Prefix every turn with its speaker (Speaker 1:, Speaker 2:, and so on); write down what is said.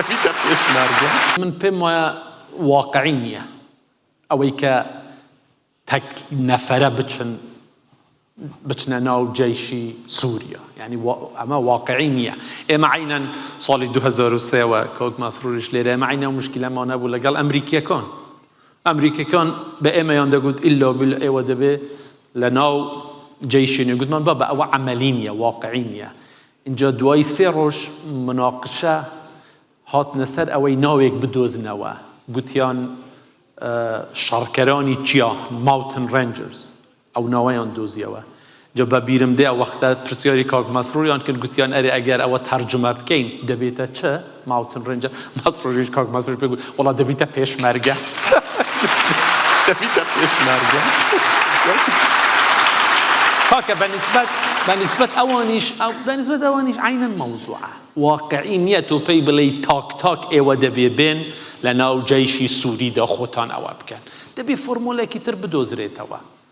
Speaker 1: دەبیتە پێشمەرگە. من پێم وایە واقعی نییە ئەوەی کە تەک نەفەرە بچنە ناو جەیشی سووریا، یعنی ئەمە واقعی نییە. ئێمە عینەن ساڵی 2003ەوە کەوت ماسڕوریش لێرە، ئێمە عینە موشکیلەمان نەبوو لەگەڵ ئەمریکیەکان بە ئێمەیان دەگوت ئیلا بیل ئێوە دەبێ لە ناو جەیشینی، گوتمان بابە ئەوە عەمەلی نییە، واقعی نییە. اینجا دوای 3 ڕۆژ مناقشە هاتنە سەر ئەوەی ناوێک بدۆزنەوە، گوتیان شەڕکەرانی چیا، ماوتن ڕێنجرز، ئەو ناوەیان دۆزیەوە. جا بە بیرم دێ وەختە پرسیاری کاک مەسرۆریان کرد، گوتیان ئەرێ ئەگەر ئەوە تەرجمە بکەین دەبێتە چ ماوتن ڕێنجەر؟ مەسرۆریش کاک مەسرۆری پێ گوت وەڵا دەبێتە پێشمەرگە. دەبێتە پێشمەرگە. کاکە بەنسبەت ئەوانیش عینەن مەوزوعە، واقعی نییە تۆ پێی بڵێ تاک ئێوە دەبێ بێن لە ناو جەیشی سووریدا خۆتان ئەوە بکەن، دەبێ فۆرمۆلێکی تر بدۆزرێتەوە.